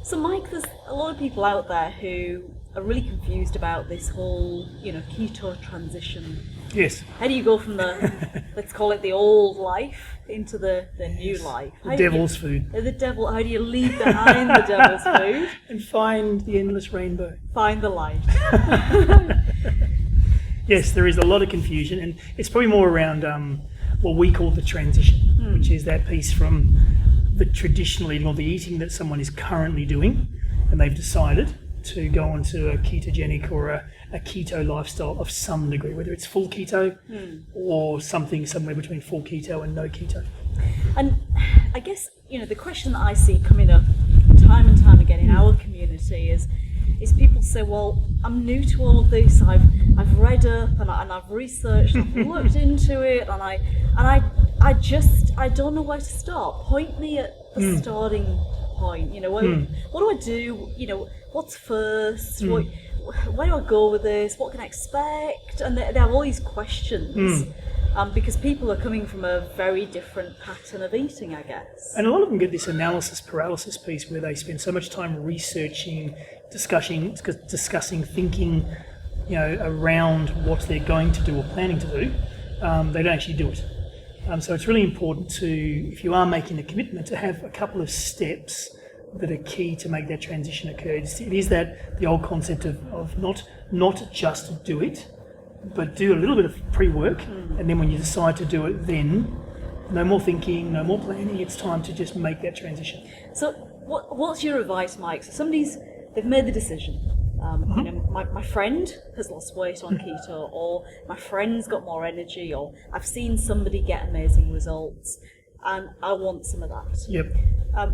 So, Mike, there's a lot of people out there who are really confused about this whole, keto transition. Yes. How do you go from the, let's call it the old life, into the new life? The devil's food. The devil. How do you leave behind the devil's food and find the endless rainbow? Find the light. Yes, there is a lot of confusion, and it's probably more around what we call the transition, which is that piece from the traditional eating or the eating that someone is currently doing, and they've decided to go onto a ketogenic or a keto lifestyle of some degree, whether it's full keto or something somewhere between full keto and no keto. And I guess, the question that I see coming up time and time again in our community is people say, well, I'm new to all of this, I've read up and I've researched, I've looked into it, and I don't know where to start. Point me at the starting point. What do I do? What's first? Where do I go with this? What can I expect? And they have all these questions because people are coming from a very different pattern of eating, I guess. And a lot of them get this analysis paralysis piece where they spend so much time researching, discussing, thinking, around what they're going to do or planning to do. They don't actually do it. So it's really important to, if you are making a commitment, to have a couple of steps that are key to make that transition occur. It is that the old concept of not just do it, but do a little bit of pre-work, and then when you decide to do it, then no more thinking, no more planning. It's time to just make that transition. So what's your advice, Mike? So they've made the decision. My friend has lost weight on keto, or my friend's got more energy, or I've seen somebody get amazing results, and I want some of that. Yep.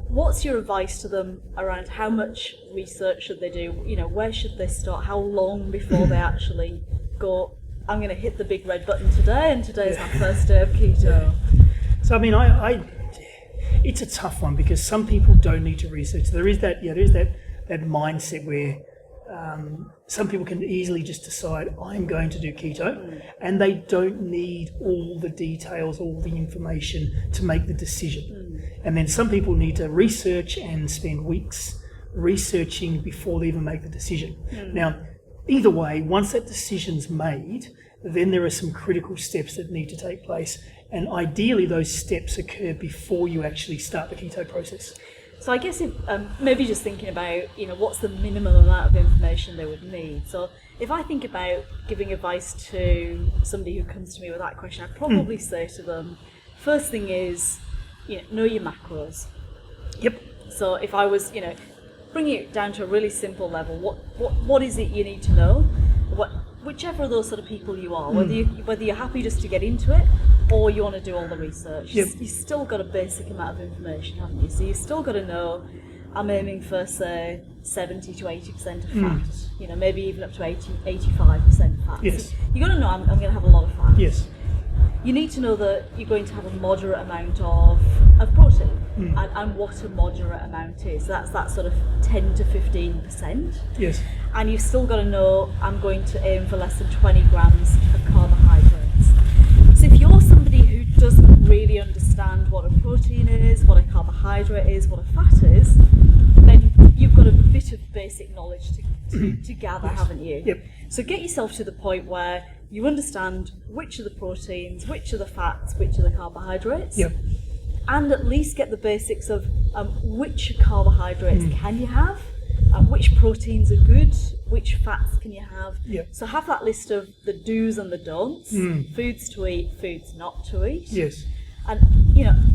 What's your advice to them around how much research should they do? Where should they start? How long before they actually go, I'm going to hit the big red button today, and today's my first day of keto? So it's a tough one because some people don't need to research. There is that mindset where some people can easily just decide, I'm going to do keto, and they don't need all the details, all the information to make the decision. And then some people need to research and spend weeks researching before they even make the decision. Now, either way, once that decision's made, then there are some critical steps that need to take place, and ideally those steps occur before you actually start the keto process. So I guess if maybe just thinking about, what's the minimum amount of information they would need. So if I think about giving advice to somebody who comes to me with that question, I'd probably say to them, first thing is, know your macros. Yep. So if I was, bringing it down to a really simple level, what is it you need to know? Whichever of those sort of people you are, whether you're happy just to get into it, or you want to do all the research, you've still got a basic amount of information, haven't you? So you've still got to know, I'm aiming for, say, 70 to 80% of fat, maybe even up to 85% fat. Yes. So you've got to know I'm going to have a lot of fat. Yes. You need to know that you're going to have a moderate amount of protein, and what a moderate amount is. So that's that sort of 10 to 15%. Yes. And you've still got to know, I'm going to aim for less than 20 grams of carbohydrates. So if you're somebody who doesn't really understand what a protein is, what a carbohydrate is, what a fat is, then you've got a bit of basic knowledge to gather, haven't you? Yep. So get yourself to the point where you understand which are the proteins, which are the fats, which are the carbohydrates. Yep. And at least get the basics of which carbohydrates can you have, which proteins are good, which fats can you have. Yep. So have that list of the do's and the don'ts, foods to eat, foods not to eat. Yes. And,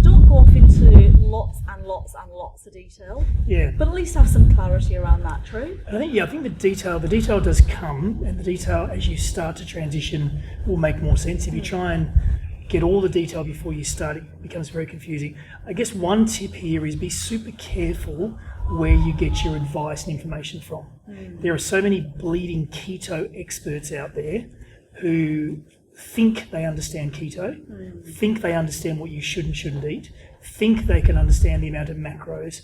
don't go off into lots and lots and lots of detail. Yeah. But at least have some clarity around that, true? I think the detail does come, and the detail as you start to transition will make more sense. If you try and get all the detail before you start, it becomes very confusing. I guess one tip here is be super careful where you get your advice and information from. There are so many bleeding keto experts out there who think they understand keto, think they understand what you should and shouldn't eat, think they can understand the amount of macros,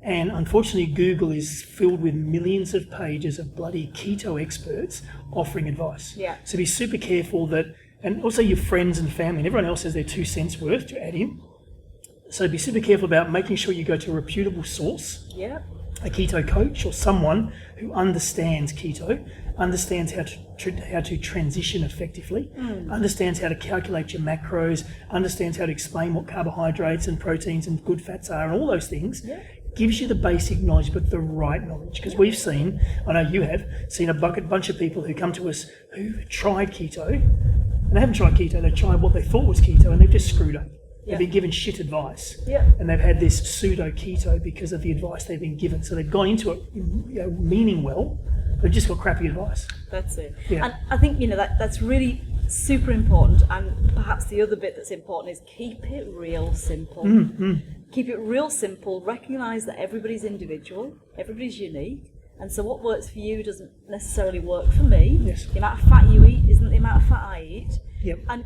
and unfortunately Google is filled with millions of pages of bloody keto experts offering advice. Yeah. So be super careful that, and also your friends and family and everyone else has their 2 cents worth to add in. So be super careful about making sure you go to a reputable source. Yeah. a keto coach or someone who understands keto, understands how to transition effectively, understands how to calculate your macros, understands how to explain what carbohydrates and proteins and good fats are and all those things, gives you the basic knowledge, but the right knowledge. Because we've seen, I know you have, seen a bunch of people who come to us who tried keto, and they haven't tried keto, they've tried what they thought was keto, and they've just screwed up. They've been given shit advice, and they've had this pseudo keto because of the advice they've been given. So they've gone into it, meaning well, they've just got crappy advice. That's it. Yeah. And I think that's really super important. And perhaps the other bit that's important is keep it real simple. Keep it real simple. Recognise that everybody's individual, everybody's unique. And so what works for you doesn't necessarily work for me. Yes. The amount of fat you eat isn't the amount of fat I eat. Yep. And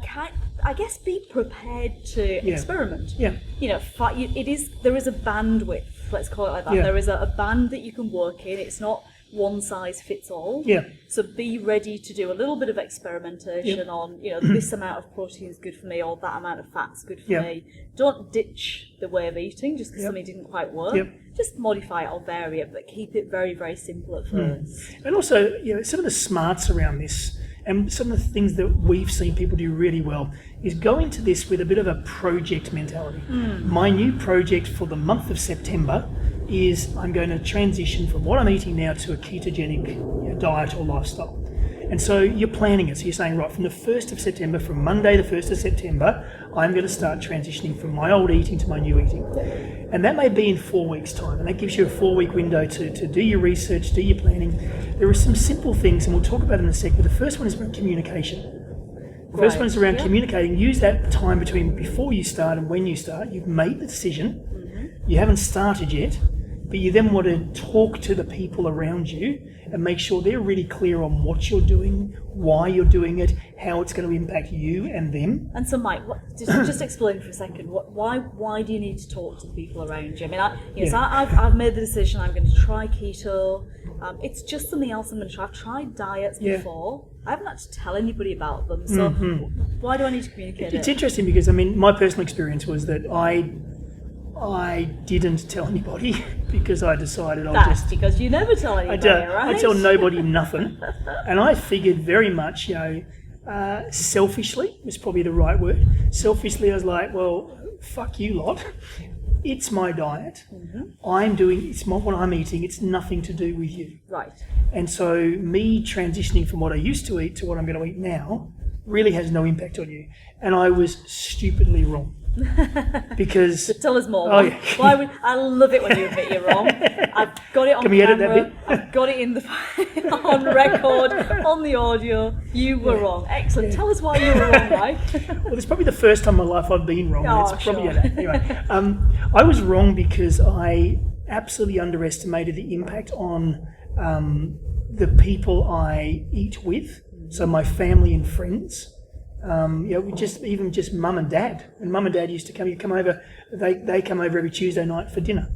I guess be prepared to experiment. Yeah. There is a bandwidth, let's call it like that. Yeah. There is a band that you can work in. It's not one size fits all. Yeah. So be ready to do a little bit of experimentation on, this amount of protein is good for me or that amount of fat's good for me. Don't ditch the way of eating just because something didn't quite work. Just modify it or vary it, but keep it very, very simple at first. And also, some of the smarts around this and some of the things that we've seen people do really well is go into this with a bit of a project mentality. My new project for the month of September is I'm going to transition from what I'm eating now to a ketogenic diet or lifestyle. And so you're planning it. So you're saying, right, from the 1st of September, from Monday the 1st of September, I'm going to start transitioning from my old eating to my new eating. And that may be in 4 weeks' time. And that gives you a 4-week window to do your research, do your planning. There are some simple things, and we'll talk about it in a sec, but the first one is about communication. The first one is around communicating. Use that time between before you start and when you start. You've made the decision. You haven't started yet, but you then want to talk to the people around you and make sure they're really clear on what you're doing, why you're doing it, how it's going to impact you and them. And so, Mike, just explain for a second. Why do you need to talk to the people around you? I mean, so I've made the decision. I'm going to try keto. It's just something else I'm going to try. I've tried diets before. I haven't had to tell anybody about them. So why do I need to communicate It's interesting because, my personal experience was that I didn't tell anybody because I decided because you never tell anybody, right? I tell nobody nothing. And I figured very much, selfishly was probably the right word. Selfishly, I was like, well, fuck you lot. It's my diet. It's not what I'm eating. It's nothing to do with you. Right. And so me transitioning from what I used to eat to what I'm going to eat now really has no impact on you. And I was stupidly wrong. Because tell us more. Why would I love it when you admit you're wrong? I've got it on Can we camera. edit that bit? I've got it in on record, on the audio. You were wrong. Excellent. Tell us why you were wrong, Mike. Well, it's probably the first time in my life I've been wrong. Oh, it's probably anyway. I was wrong because I absolutely underestimated the impact on the people I eat with. So my family and friends. Just mum and dad. And mum and dad used to come over. They come over every Tuesday night for dinner,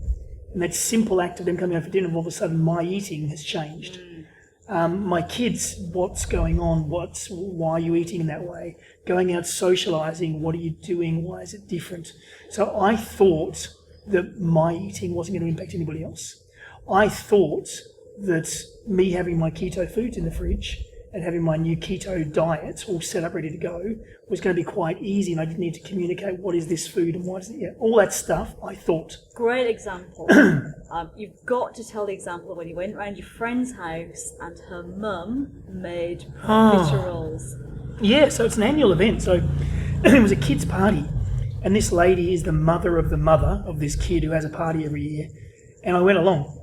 and that simple act of them coming over for dinner, all of a sudden my eating has changed. My kids, what's going on? Why are you eating in that way? Going out socialising, what are you doing? Why is it different? So I thought that my eating wasn't going to impact anybody else. I thought that me having my keto foods in the fridge and having my new keto diet all set up, ready to go, was going to be quite easy, and I didn't need to communicate what is this food and why is it, all that stuff, I thought. Great example. You've got to tell the example of when you went round your friend's house and her mum made profiteroles. Yeah, so it's an annual event. So it was a kid's party, and this lady is the mother of this kid who has a party every year, and I went along.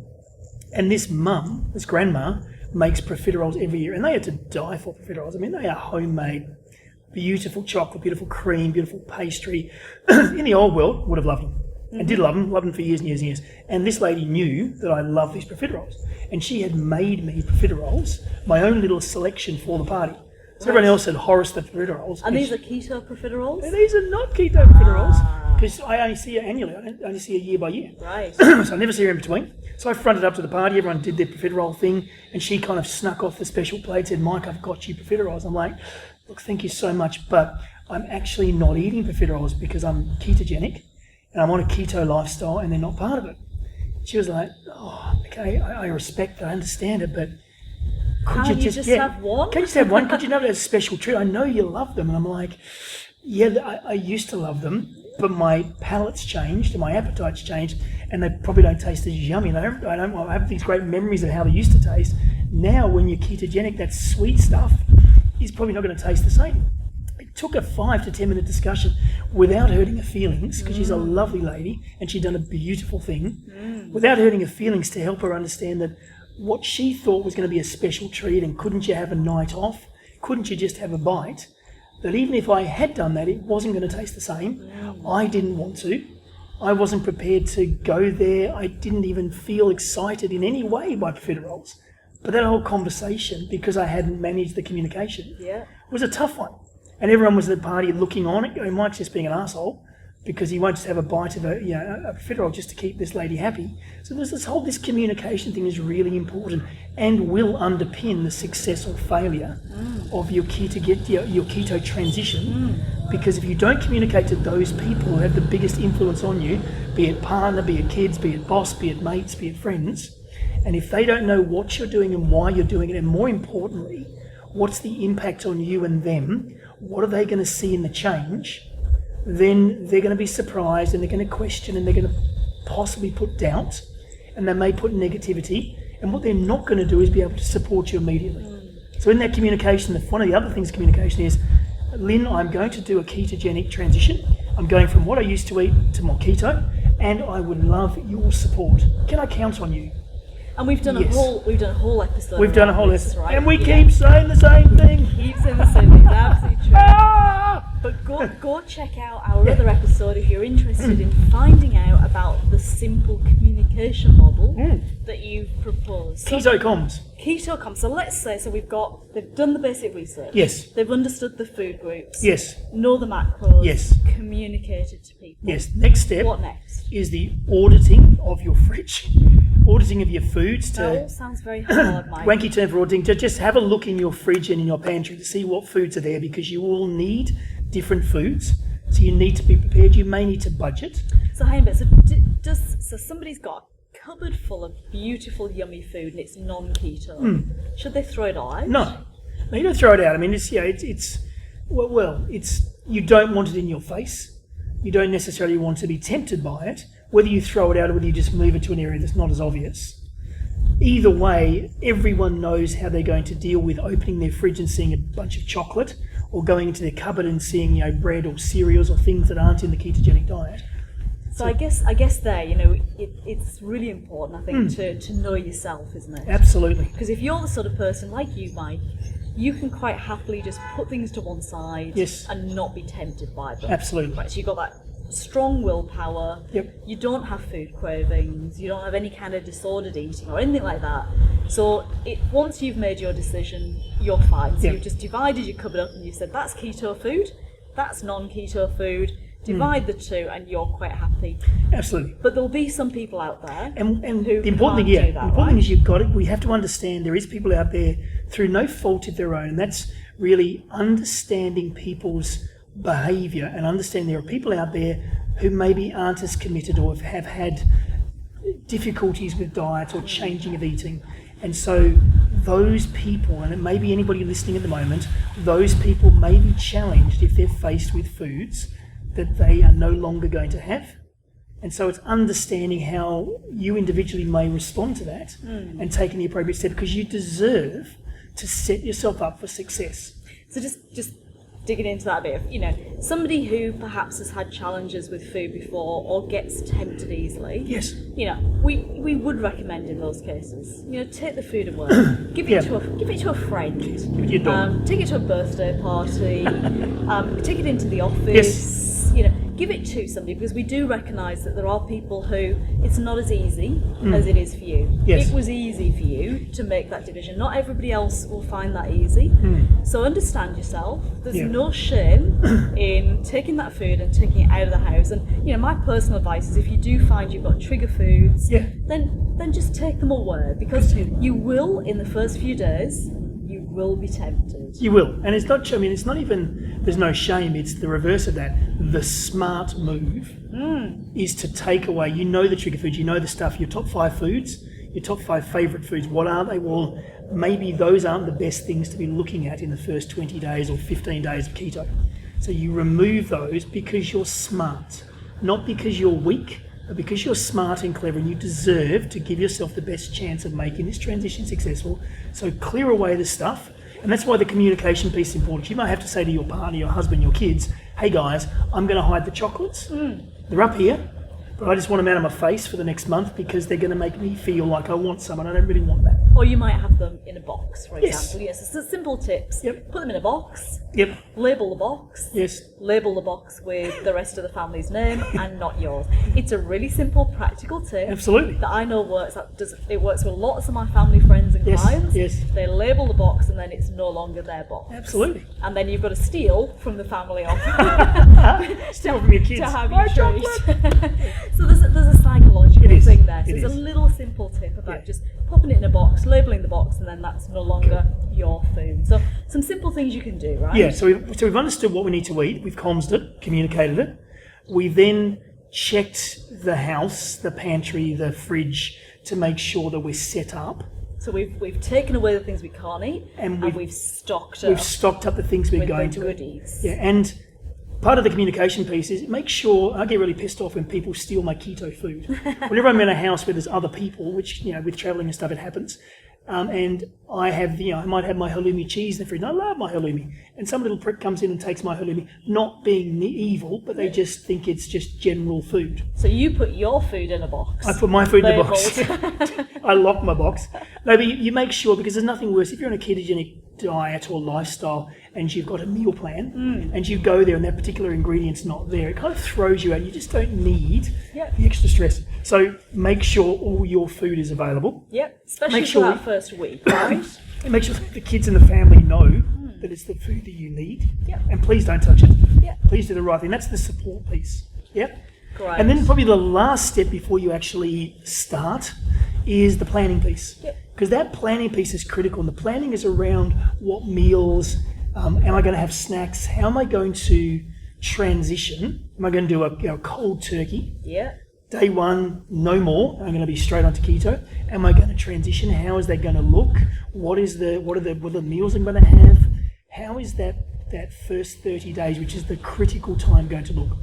And this grandma, makes profiteroles every year, and they had to die for profiteroles. I mean, they are homemade, beautiful chocolate, beautiful cream, beautiful pastry. In the old world, would have loved them, and did loved them for years and years and years. And this lady knew that I loved these profiteroles, and she had made me profiteroles, my own little selection for the party. So everyone else had Horace the profiteroles. And these are keto profiteroles? And these are not keto profiteroles, because I only see her annually. I only see her year by year. Right. So I never see her in between. So I fronted up to the party, everyone did their profiterole thing, and she kind of snuck off the special plate, said, Mike, I've got you profiteroles. I'm like, look, thank you so much, but I'm actually not eating profiteroles because I'm ketogenic, and I'm on a keto lifestyle, and they're not part of it. She was like, oh, okay, I respect that, I understand it, but could Can't you just have one? Can you just have one? Could you have a special treat? I know you love them. And I'm like, yeah, I used to love them, but my palate's changed and my appetite's changed, and they probably don't taste as yummy. And I have these great memories of how they used to taste. Now, when you're ketogenic, that sweet stuff is probably not going to taste the same. It took a 5 to 10 minute discussion without hurting her feelings, because she's a lovely lady and she'd done a beautiful thing, without hurting her feelings, to help her understand that what she thought was going to be a special treat, and couldn't you have a night off? Couldn't you just have a bite? That even if I had done that, it wasn't going to taste the same. I didn't want to. I wasn't prepared to go there. I didn't even feel excited in any way by profiteroles. But that whole conversation, because I hadn't managed the communication, was a tough one. And everyone was at the party looking on it, going, Mike's just being an asshole, because he won't just have a bite of a profiterole just to keep this lady happy. So there's this communication thing is really important, and will underpin the success or failure of your keto transition. Because if you don't communicate to those people who have the biggest influence on you, be it partner, be it kids, be it boss, be it mates, be it friends, and if they don't know what you're doing and why you're doing it, and more importantly, what's the impact on you and them, what are they going to see in the change, then they're going to be surprised, and they're going to question, and they're going to possibly put doubt, and they may put negativity, and what they're not going to do is be able to support you immediately. So in that communication, one of the other things communication is, Lynn, I'm going to do a ketogenic transition. I'm going from what I used to eat to more keto, and I would love your support. Can I count on you? And we've done a whole episode. We've done a whole episode, right? And we keep saying the same thing. Keep saying the same thing. That's absolutely true. But go check out our other episode if you're interested in finding out about the simple communication model that you've proposed. Keto comms. Keto comms. So let's say, they've done the basic research. Yes. They've understood the food groups. Yes. Know the macros. Yes. Communicated to people. Yes. Next step. What next? Is the auditing of your fridge. Auditing of your foods. That all sounds very hard, Mike. Wanky term for auditing. To just have a look in your fridge and in your pantry to see what foods are there, because you all need different foods. So you need to be prepared. You may need to budget. So hang on a bit. So somebody's got a cupboard full of beautiful, yummy food, and it's non-keto. Should they throw it out? No, you don't throw it out. I mean, it's you don't want it in your face. You don't necessarily want to be tempted by it. Whether you throw it out or whether you just move it to an area that's not as obvious. Either way, everyone knows how they're going to deal with opening their fridge and seeing a bunch of chocolate, or going into their cupboard and seeing bread or cereals or things that aren't in the ketogenic diet. So I guess there, it's really important, I think, to know yourself, isn't it? Absolutely. Because if you're the sort of person like you, Mike, you can quite happily just put things to one side and not be tempted by them. Absolutely. Right, so you've got that strong willpower. Yep. You don't have food cravings. You don't have any kind of disordered eating or anything like that. So once you've made your decision, you're fine. So you've just divided your cupboard up and you said, that's keto food, that's non-keto food. Divide the two and you're quite happy. Absolutely. But there'll be some people out there who the important can't do that, the important thing is you've got it. We have to understand there is people out there through no fault of their own, and that's really understanding people's behaviour and understand there are people out there who maybe aren't as committed or have had difficulties with diet or changing of eating. And so those people, and it may be anybody listening at the moment, those people may be challenged if they're faced with foods that they are no longer going to have. And so it's understanding how you individually may respond to that and taking the appropriate step, because you deserve to set yourself up for success. So just digging into that a bit, somebody who perhaps has had challenges with food before or gets tempted easily. Yes. We would recommend in those cases, take the food away, give it to a friend, give it to your dog. Take it to a birthday party, take it into the office. Give it to somebody, because we do recognise that there are people who it's not as easy as it is for you. Yes. It was easy for you to make that division. Not everybody else will find that easy. So understand yourself. There's no shame in taking that food and taking it out of the house. And my personal advice is, if you do find you've got trigger foods, then just take them away, because you will, in the first few days, you will be tempted. You will. And it's not even, there's no shame, it's the reverse of that. The smart move is to take away, the trigger foods, the stuff, your top 5 foods, your top 5 favourite foods. What are they? Well, maybe those aren't the best things to be looking at in the first 20 days or 15 days of keto. So you remove those because you're smart, not because you're weak, but because you're smart and clever, and you deserve to give yourself the best chance of making this transition successful. So clear away the stuff. And that's why the communication piece is important. You might have to say to your partner, your husband, your kids, hey guys, I'm going to hide the chocolates. They're up here, but I just want them out of my face for the next month because they're going to make me feel like I want some, and I don't really want that. Or you might have them in a box, for Yes. example. Yes, it's simple tips. Yep. Put them in a box. Yep. Label the box. Yes. Label the box with the rest of the family's name and not yours. It's a really simple, practical tip. Absolutely. That I know works. It works with lots of my family, friends, and Yes, clients. yes. They label the box, and then it's no longer their box. Absolutely. And then you've got to steal from the family off Still from your kids. to have My you treat. chocolate. So there's a psychological It is. thing there. So It it's is. a little simple tip about Yeah. just popping it in a box, labeling the box, and then that's no longer your food. So some simple things you can do, right? Yeah, so we've understood what we need to eat. We've comms it, communicated it. We then checked the house, the pantry, the fridge to make sure that we're set up. So we've taken away the things we can't eat, And and we've- we've stocked We've up stocked up the things we're with going the to eat. goodies. Yeah, and part of the communication piece is make sure, I get really pissed off when people steal my keto food. Whenever I'm in a house where there's other people, which, with travelling and stuff, it happens. And I have, I might have my halloumi cheese in the fridge. And I love my halloumi. And some little prick comes in and takes my halloumi, not being evil, but they just think it's just general food. So you put your food in a box. I put my food in the box. labelled. I lock my box. No, but you make sure, because there's nothing worse. If you're on a ketogenic diet or lifestyle and you've got a meal plan and you go there and that particular ingredient's not there, it kind of throws you out. You just don't need Yep. the extra stress. So make sure all your food is available. Yep, especially Make for sure that first week, right? And make sure that the kids and the family know that it's the food that you need. Yep. And please don't touch it. Yep. Please do the right thing. That's the support piece. Yep. Great. And then probably the last step before you actually start is the planning piece. Yep. Because that planning piece is critical. And the planning is around what meals, am I going to have snacks? How am I going to transition? Am I going to do a cold turkey? Yeah. Day one, no more. I'm going to be straight onto keto. Am I going to transition? How is that going to look? What are the meals I'm going to have? How is that first 30 days, which is the critical time, going to look?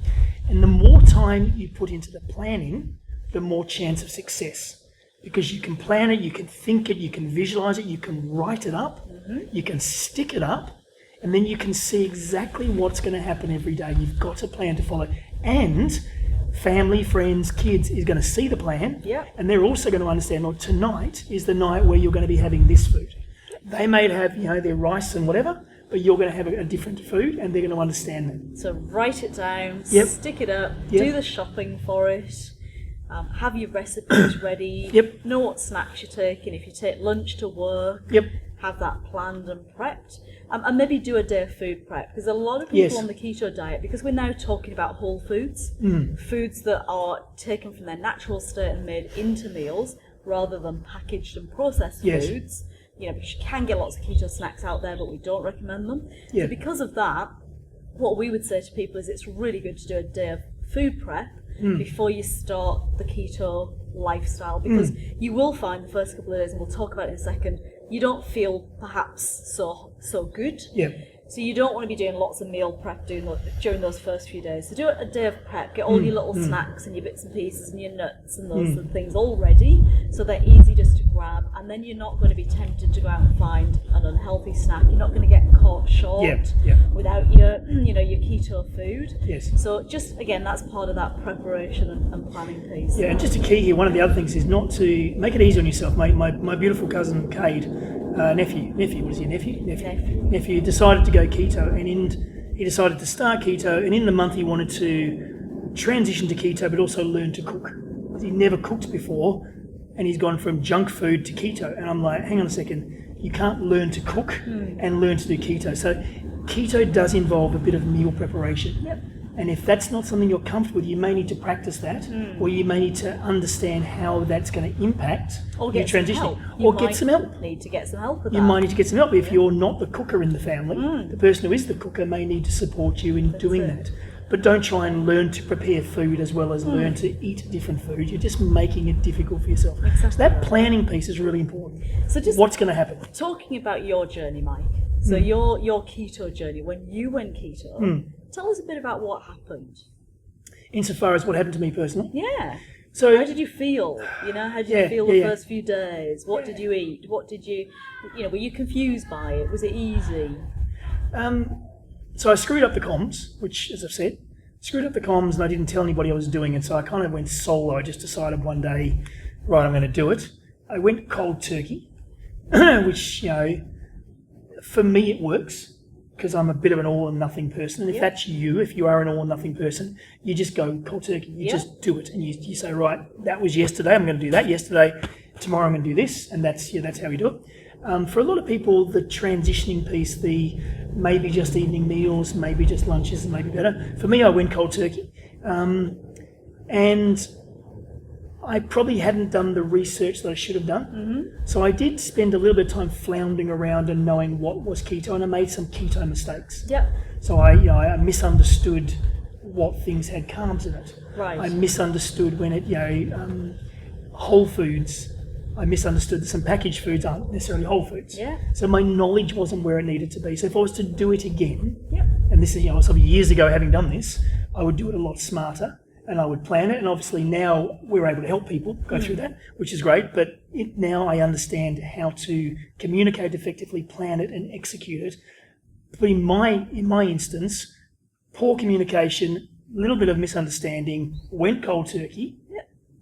And the more time you put into the planning, the more chance of success. Because you can plan it, you can think it, you can visualize it, you can write it up, you can stick it up, and then you can see exactly what's going to happen every day. You've got a plan to follow. And family, friends, kids is going to see the plan, Yeah. and they're also going to understand, well, tonight is the night where you're going to be having this food. They may have, their rice and whatever, but you're going to have a different food, and they're going to understand that. So write it down, Yep. stick it up, Yep. do the shopping for it, have your recipes ready, Yep. know what snacks you're taking. If you take lunch to work, Yep. have that planned and prepped. And maybe do a day of food prep, because a lot of people Yes. on the keto diet, because we're now talking about whole foods, foods that are taken from their natural state and made into meals rather than packaged and processed Yes. foods. Because you can get lots of keto snacks out there, but we don't recommend them. Yeah. So because of that, what we would say to people is it's really good to do a day of food prep before you start the keto lifestyle, because you will find the first couple of days, and we'll talk about it in a second, you don't feel perhaps so good. Yeah. So you don't want to be doing lots of meal prep during those first few days. So do a day of prep, get all your little snacks and your bits and pieces and your nuts and those things all ready, so they're easy just to grab, and then you're not going to be tempted to go out and find an unhealthy snack. You're not going to get caught short Yeah. without your keto food. Yes. So just, again, that's part of that preparation and planning piece. Yeah, and just a key here, one of the other things is not to make it easy on yourself. My beautiful cousin Cade, nephew, what is he, nephew, decided to go keto, and he decided to start keto, and in the month he wanted to transition to keto, but also learn to cook. Because he never cooked before, and he's gone from junk food to keto. And I'm like, hang on a second, you can't learn to cook and learn to do keto. So keto does involve a bit of meal preparation. Yep. And if that's not something you're comfortable with, you may need to practice that, or you may need to understand how that's going to impact Or your get some transitioning. help. Or get some help. Need to get some help with You that. might need to get some help. If you're not the cooker in the family, the person who is the cooker may need to support you in doing it. that. but don't try and learn to prepare food as well as learn to eat different food. You're just making it difficult for yourself. Exactly. So that planning piece is really important. So just what's going to happen? talking about your journey, Mike. So your keto journey, when you went keto, tell us a bit about what happened. Insofar as what happened to me personally. Yeah. So How did you feel? How did you feel the first few days? What did you eat? What did you, were you confused by it? Was it easy? So I screwed up the comms, which, as I've said, screwed up the comms, and I didn't tell anybody I was doing it. So I kind of went solo. I just decided one day, right, I'm going to do it. I went cold turkey, which, for me it works because I'm a bit of an all and nothing person. And if that's you, if you are an all and nothing person, you just go cold turkey. You just do it, and you say, right, that was yesterday. I'm going to do that yesterday. Tomorrow I'm going to do this, and that's how we do it. For a lot of people, the transitioning piece, the maybe just evening meals, maybe just lunches, maybe better. For me, I went cold turkey, and I probably hadn't done the research that I should have done. So I did spend a little bit of time floundering around and knowing what was keto, and I made some keto mistakes. Yep. So I misunderstood what things had carbs in it. Right. I misunderstood when it, whole foods. I misunderstood that some packaged foods aren't necessarily whole foods. Yeah. So my knowledge wasn't where it needed to be. So if I was to do it again, Yep. and this is, some years ago having done this, I would do it a lot smarter and I would plan it. And obviously now we're able to help people go through that, which is great. But now I understand how to communicate effectively, plan it and execute it. But in my instance, poor communication, a little bit of misunderstanding, went cold turkey,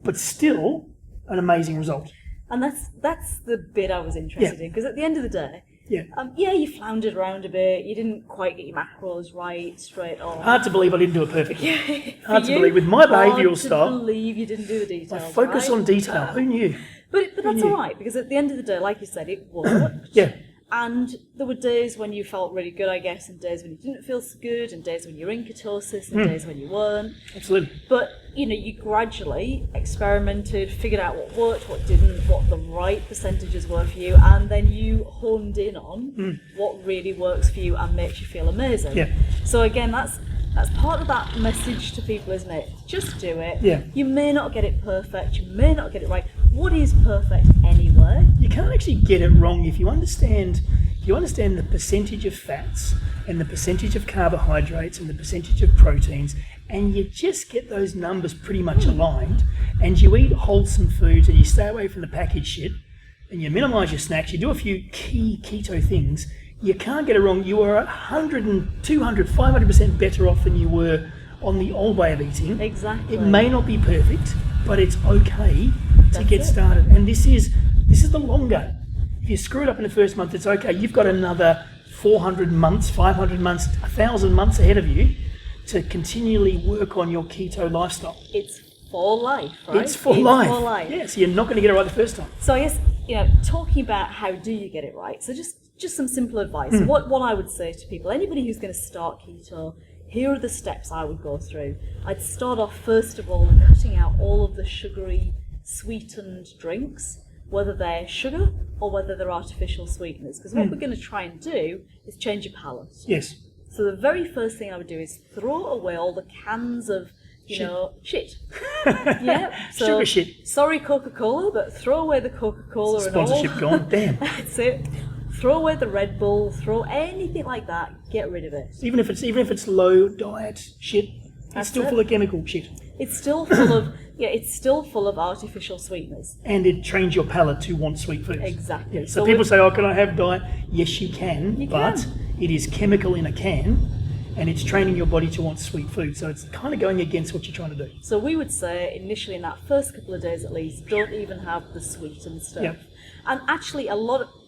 but still an amazing result. And that's the bit I was interested in, because at the end of the day, you floundered around a bit. You didn't quite get your macros right straight on. Hard to believe I didn't do it perfectly. Hard to you, believe with my behavioural hard style. to believe you didn't do the details. I focus right? on detail. Who knew? But that's all right, because at the end of the day, like you said, it worked. Yeah. And there were days when you felt really good, I guess, and days when you didn't feel so good, and days when you were in ketosis, and days when you weren't. Absolutely. But, you gradually experimented, figured out what worked, what didn't, what the right percentages were for you, and then you honed in on what really works for you and makes you feel amazing. Yeah. So again, that's part of that message to people, isn't it? Just do it. Yeah. You may not get it perfect, you may not get it right. What is perfect anyway? You can't actually get it wrong if you understand the percentage of fats and the percentage of carbohydrates and the percentage of proteins, and you just get those numbers pretty much aligned, and you eat wholesome foods and you stay away from the packaged shit, and you minimise your snacks, you do a few key keto things, you can't get it wrong. You are 100, 200, 500% better off than you were on the old way of eating. Exactly. It may not be perfect, but it's okay to get it. started. And this is the long game. If you screw it up in the first month, it's okay. You've got another 400 months, 500 months, 1,000 months ahead of you to continually work on your keto lifestyle. It's for life, right? It's for life. For life. Yeah, so you're not going to get it right the first time. So I guess, talking about how do you get it right, so just some simple advice. What I would say to people, anybody who's going to start keto, here are the steps I would go through. I'd start off, first of all, cutting out all of the sugary, sweetened drinks, whether they're sugar or whether they're artificial sweeteners. Because what we're going to try and do is change your palate. Yes. So the very first thing I would do is throw away all the cans of, shit. Yeah. So, Sugar shit. Sorry, Coca-Cola, but throw away the Coca-Cola and all. Sponsorship gone. Damn. That's it. Throw away the Red Bull, throw anything like that, get rid of it. Even if it's low diet shit, it's still full of chemical shit. It's still full of it's still full of artificial sweeteners. And it trains your palate to want sweet foods. Exactly. Yeah, so people say, "Oh, can I have diet?" Yes, you can, but can. it is chemical in a can, and it's training your body to want sweet food. So it's kind of going against what you're trying to do. So we would say initially in that first couple of days at least, don't even have the sweetened stuff. Yep. And actually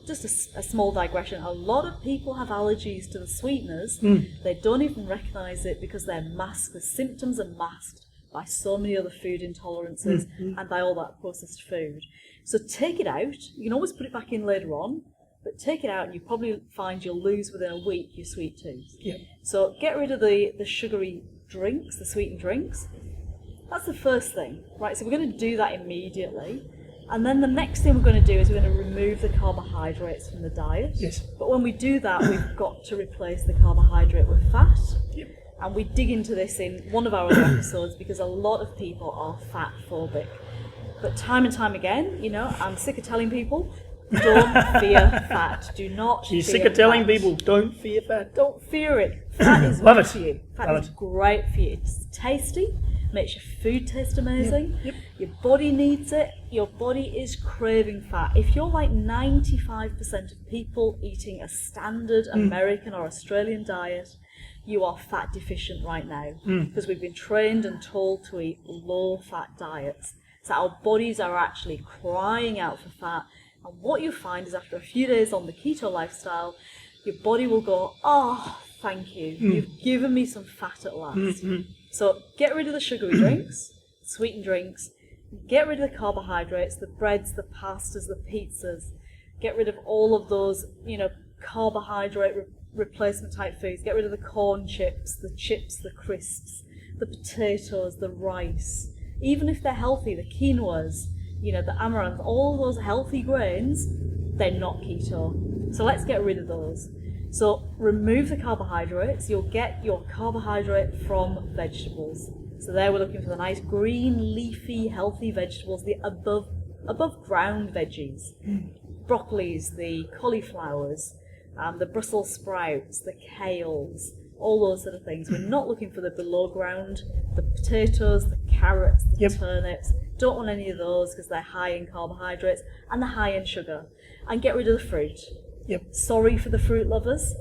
just a small digression, a lot of people have allergies to the sweeteners. They don't even recognise it because they're masked. The symptoms are masked by so many other food intolerances and by all that processed food. So take it out. You can always put it back in later on, but take it out and you probably find you'll lose within a week your sweet tooth. Yeah. So get rid of the sugary drinks, the sweetened drinks. That's the first thing, right? So we're going to do that immediately. And then the next thing we're going to do is we're going to remove the carbohydrates from the diet. Yes. But when we do that, we've got to replace the carbohydrate with fat. Yep. and we dig into this in one of our other episodes because a lot of people are fat phobic. But time and time again, I'm sick of telling people, don't fear fat. Do not You're fear sick of telling fat. people, don't fear fat. Don't fear it. Fat is Love good it. for you. Fat Love is it. great for you. It's tasty, makes your food taste amazing. Yep. Your body needs it. Your body is craving fat. If you're like 95% of people eating a standard American or Australian diet, you are fat deficient right now because we've been trained and told to eat low-fat diets. So our bodies are actually crying out for fat. And what you find is after a few days on the keto lifestyle, your body will go, oh, thank you. You've given me some fat at last. So get rid of the sugary drinks, sweetened drinks. Get rid of the carbohydrates, the breads, the pastas, the pizzas. Get rid of all of those, carbohydrate replacement type foods. Get rid of the corn chips, the crisps, the potatoes, the rice. Even if they're healthy, the quinoas, the amaranth, all those healthy grains, they're not keto. So let's get rid of those. So remove the carbohydrates. You'll get your carbohydrate from vegetables. So there we're looking for the nice green, leafy, healthy vegetables, the above ground veggies. Broccolis, the cauliflowers, the Brussels sprouts, the kales, all those sort of things. We're not looking for the below ground, the potatoes, the carrots, the turnips. Don't want any of those because they're high in carbohydrates and they're high in sugar. And get rid of the fruit. Sorry for the fruit lovers,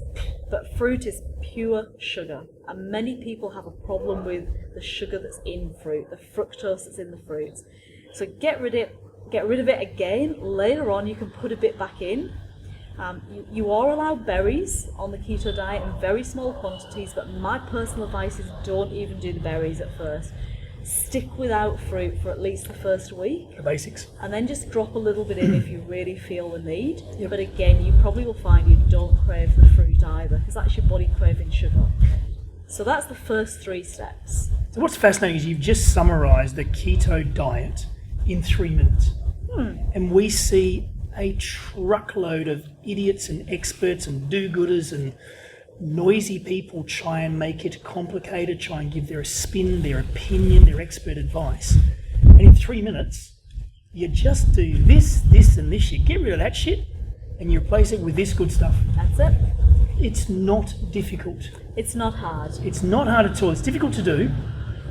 but fruit is pure sugar. And many people have a problem with the sugar that's in fruit, the fructose that's in the fruits. So get rid of it again. Later on you can put a bit back in. You are allowed berries on the keto diet in very small quantities, but my personal advice is don't even do the berries at first. Stick without fruit for at least the first week. The basics. And then just drop a little bit in if you really feel the need. But again, you probably will find you don't crave the fruit either, because that's your body craving sugar. So that's the first 3 steps. So what's fascinating is you've just summarised the keto diet in 3 minutes. And we see a truckload of idiots and experts and do-gooders and noisy people try and make it complicated, try and give their spin, their opinion, their expert advice. And in 3 minutes, you just do this, this and this. You get rid of that shit and you replace it with this good stuff. That's it. It's not difficult. It's not hard. It's not hard at all. It's difficult to do.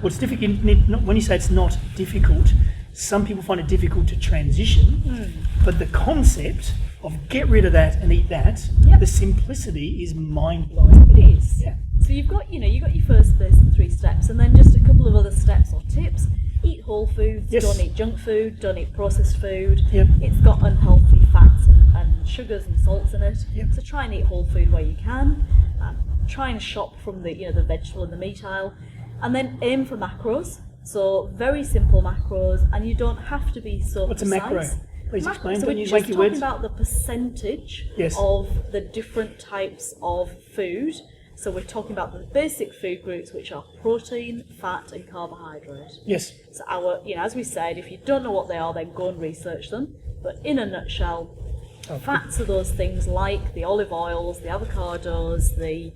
What's difficult, when you say it's not difficult, some people find it difficult to transition, but the concept of get rid of that and eat that, the simplicity is mind-blowing. It is. Yeah. So you've got your first 3 steps, and then just a couple of other steps or tips. Eat whole foods, don't eat junk food, don't eat processed food. It's got unhealthy fats and sugars and salts in it. So try and eat whole food where you can. Try and shop from the the vegetable and the meat aisle, and then aim for macros. So very simple macros, and you don't have to be so What's precise. a macro? Please explain. So Don't we're use just wanky talking words. about the percentage of the different types of food. So we're talking about the basic food groups, which are protein, fat, and carbohydrate. Yes. So as we said, if you don't know what they are, then go and research them. But in a nutshell, fats are those things like the olive oils, the avocados, the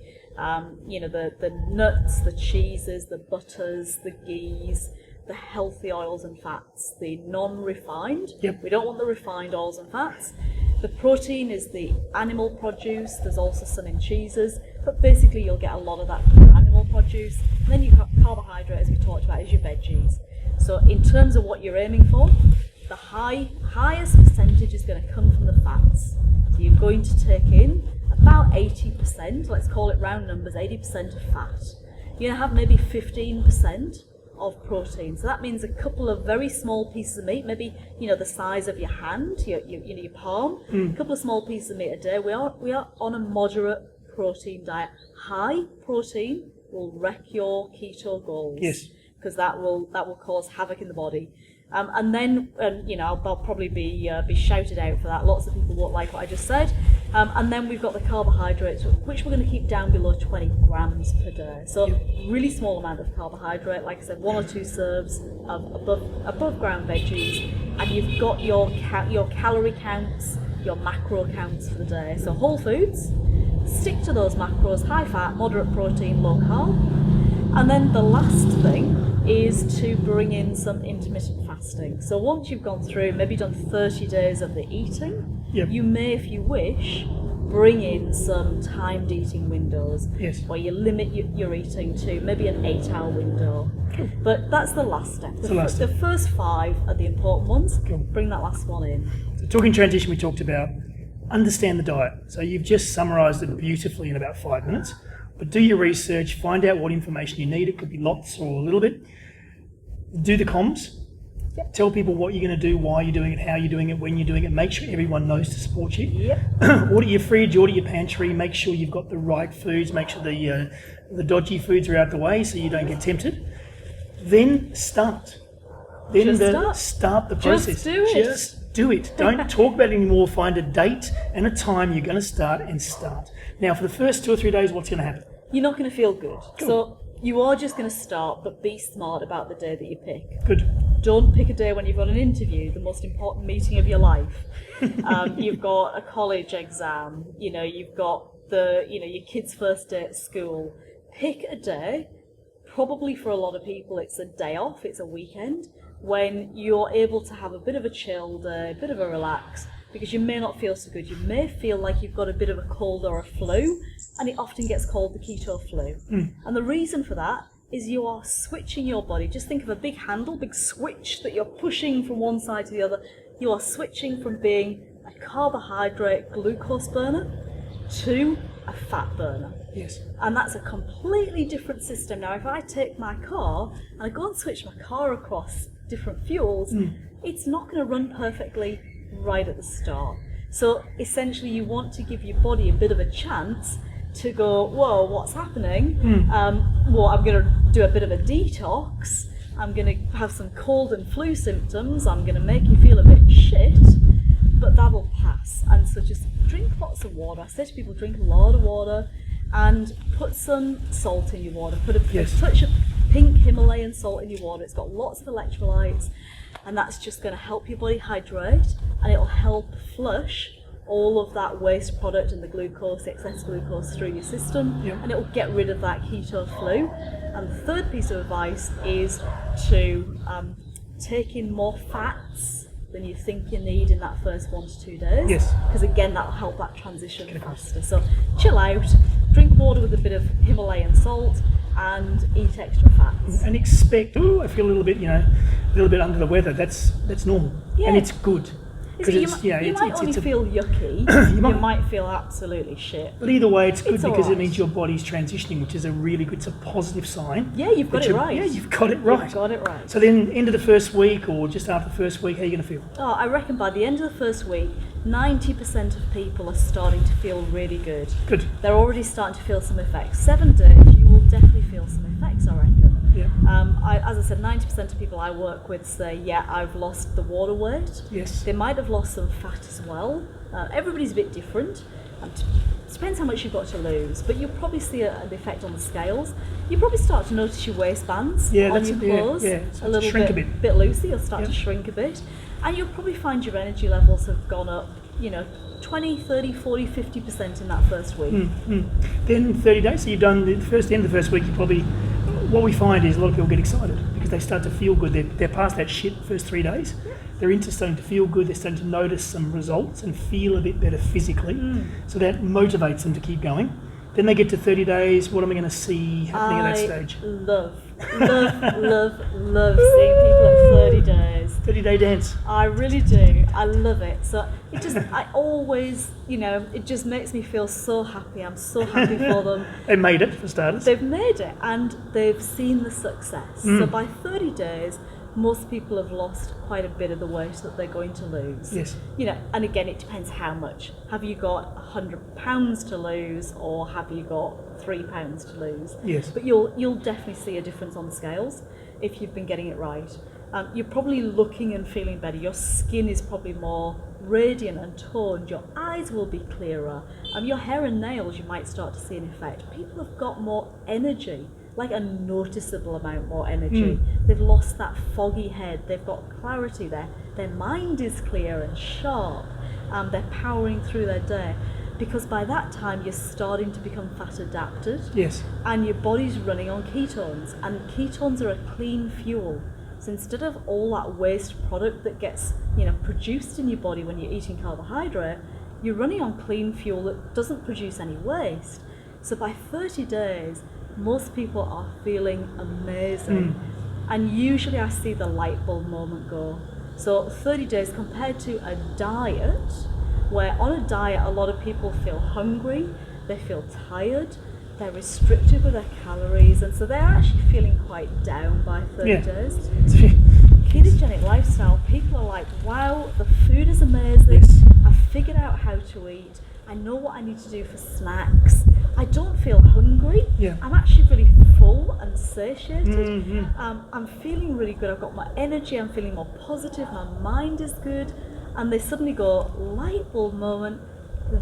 nuts, the cheeses, the butters, the ghees, the healthy oils and fats, the non-refined. We don't want the refined oils and fats. The protein is the animal produce. There's also some in cheeses, but basically you'll get a lot of that from your animal produce. And then you've got carbohydrate, as we talked about, is your veggies. So in terms of what you're aiming for, the highest percentage is going to come from the fats. So you're going to take in about 80%, let's call it round numbers, 80% of fat. You're going to have maybe 15% of protein. So that means a couple of very small pieces of meat, maybe the size of your hand, your palm, a couple of small pieces of meat a day. We are on a moderate protein diet. High protein will wreck your keto goals. Yes. Because that will cause havoc in the body. And then I'll probably be shouted out for that. Lots of people won't like what I just said. And then we've got the carbohydrates, which we're going to keep down below 20 grams per day. So really small amount of carbohydrate, like I said, 1 or 2 serves of above ground veggies, and you've got your calorie counts, your macro counts for the day. So whole foods, stick to those macros: high fat, moderate protein, low carb. And then the last thing is to bring in some intermittent fasting. So once you've gone through, maybe done 30 days of the eating, Yep. you may, if you wish, bring in some timed eating windows, Yes. where you limit your eating to maybe an 8-hour window. Cool. But that's the last step. the last The first 5 are the important ones. Cool. Bring that last one in. So talking transition, we talked about understand the diet. So you've just summarised it beautifully in about 5 minutes. But do your research, find out what information you need. It could be lots or a little bit. Do the comms. Yep. Tell people what you're going to do, why you're doing it, how you're doing it, when you're doing it. Make sure everyone knows to support you. Yep. Order your fridge, order your pantry. Make sure you've got the right foods. Make sure the dodgy foods are out the way so you don't get tempted. Then start. Start the process. Just do it. Just do it. Don't talk about it anymore. Find a date and a time you're going to start and start. Now, for the first 2 or 3 days, what's going to happen? You're not going to feel good. Cool. So you are just going to start, but be smart about the day that you pick. Good. Don't pick a day when you've got an interview, the most important meeting of your life. You've got a college exam, you've got your kid's first day at school. Pick a day. Probably for a lot of people, it's a day off, it's a weekend, when you're able to have a bit of a chill day, a bit of a relax, because you may not feel so good. You may feel like you've got a bit of a cold or a flu, and it often gets called the keto flu. And the reason for that is you are switching your body. Just think of a big handle, big switch that you're pushing from one side to the other. You are switching from being a carbohydrate glucose burner to a fat burner. Yes. And that's a completely different system. Now, if I take my car and I go and switch my car across different fuels, it's not going to run perfectly right at the start. So essentially you want to give your body a bit of a chance to go, whoa, what's happening? Well, I'm going to do a bit of a detox. I'm going to have some cold and flu symptoms. I'm going to make you feel a bit shit, but that'll pass. And so just drink lots of water. I say to people, drink a lot of water and put some salt in your water. Put a touch of pink Himalayan salt in your water. It's got lots of electrolytes, and that's just going to help your body hydrate, and it'll help flush all of that waste product and the glucose, excess glucose through your system, and it will get rid of that keto flu. And the third piece of advice is to take in more fats than you think you need in that first 1 to 2 days. Yes. Because again, that'll help that transition faster. So chill out, drink water with a bit of Himalayan salt, and eat extra fats. And expect, I feel a little bit under the weather. That's normal. Yeah. And it's good. You might only feel yucky. You might feel absolutely shit. But either way, it's good It's because all it right. means your body's transitioning, which is it's a positive sign. Yeah, you've got it right. Yeah, you've got it right. You've got it right. So then, end of the first week or just after the first week, how are you going to feel? Oh, I reckon by the end of the first week, 90% of people are starting to feel really good. Good. They're already starting to feel some effects. 7 days, you will definitely feel some effects, I reckon. Yeah. As I said, 90% of people I work with say, yeah, I've lost the water weight. Yes. They might have lost some fat as well. Everybody's a bit different. It depends how much you've got to lose, but you'll probably see an effect on the scales. You probably start to notice your waistbands on your clothes So a little shrink bit looser. You'll start to shrink a bit, and you'll probably find your energy levels have gone up, 20, 30, 40, 50% in that first week. Then 30 days, so you've done the end of the first week, what we find is a lot of people get excited because they start to feel good. They're past that shit first 3 days. They're starting to feel good. They're starting to notice some results and feel a bit better physically. So that motivates them to keep going. Then they get to 30 days. What am I going to see happening at that stage? love seeing people at 30 days. 30-day dance. I really do. I love it. So I always, it just makes me feel so happy. I'm so happy for them. They made it, for starters. They've made it and they've seen the success. So by 30 days, most people have lost quite a bit of the weight that they're going to lose. Yes. And again, it depends how much. Have you got 100 pounds to lose, or have you got 3 pounds to lose? Yes. But you'll definitely see a difference on the scales if you've been getting it right. You're probably looking and feeling better. Your skin is probably more radiant and toned. Your eyes will be clearer. Your hair and nails, you might start to see an effect. People have got more energy, like a noticeable amount more energy. They've lost that foggy head. They've got clarity there. Their mind is clear and sharp. They're powering through their day. because by that time you're starting to become fat adapted. Yes. And your body's running on ketones, and ketones are a clean fuel. So instead of all that waste product that gets, produced in your body when you're eating carbohydrate, you're running on clean fuel that doesn't produce any waste. So by 30 days, most people are feeling amazing. And usually I see the light bulb moment go. So 30 days compared to a diet, where on a diet a lot of people feel hungry, they feel tired, they're restricted with their calories, and so they're actually feeling quite down by 30 days. Ketogenic lifestyle, people are like, wow, the food is amazing, I've figured out how to eat, I know what I need to do for snacks, I don't feel hungry, I'm actually really full and satiated, I'm feeling really good, I've got my energy, I'm feeling more positive, my mind is good, and they suddenly go, light bulb moment,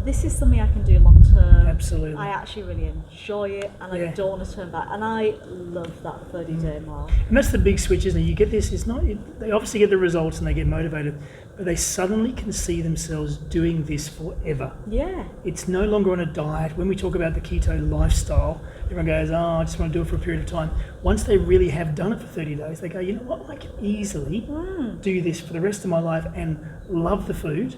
this is something I can do long term. Absolutely. I actually really enjoy it, and I don't want to turn back. And I love that 30-day mark. And that's the big switch, isn't it? You get this. They obviously get the results and they get motivated, but they suddenly can see themselves doing this forever. Yeah. It's no longer on a diet. When we talk about the keto lifestyle, everyone goes, "Oh, I just want to do it for a period of time." Once they really have done it for 30 days, they go, "You know what? I can easily do this for the rest of my life and love the food,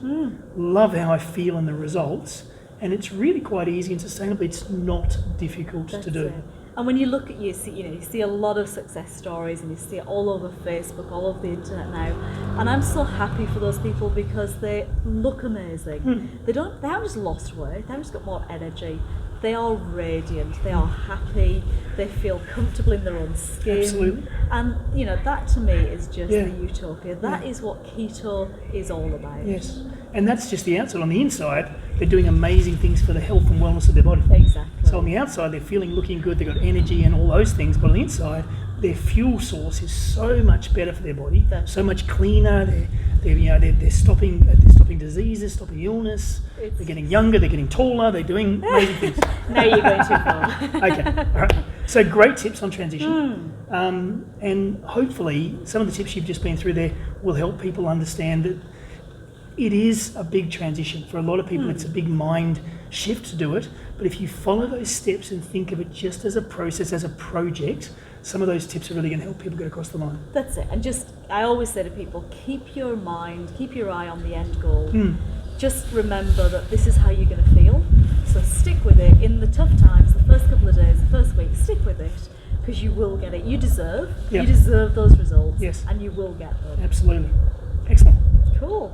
love how I feel and the results." And it's really quite easy and sustainable. It's not difficult to do. And when you look at you see a lot of success stories, and you see it all over Facebook, all over the internet now. And I'm so happy for those people because they look amazing. They haven't just lost weight, they haven't just got more energy. They are radiant, they are happy, they feel comfortable in their own skin. Absolutely. And that to me is just the utopia. That is what keto is all about. Yes. And that's just the outside. On the inside, they're doing amazing things for the health and wellness of their body. Exactly. So on the outside, they're feeling, looking good, they've got energy and all those things. But on the inside, their fuel source is so much better for their body, so much cleaner. They're stopping diseases, stopping illness. They're getting younger, they're getting taller, they're doing amazing things. No, you're going too far. Okay, all right. So great tips on transition. And hopefully some of the tips you've just been through there will help people understand that it is a big transition. For a lot of people, it's a big mind shift to do it. But if you follow those steps and think of it just as a process, as a project, some of those tips are really going to help people get across the line. That's it. And I always say to people, keep your eye on the end goal. Just remember that this is how you're going to feel. So stick with it. In the tough times, the first couple of days, the first week, stick with it, because you will get it. You deserve those results. Yes. And you will get them. Absolutely. Excellent. Cool.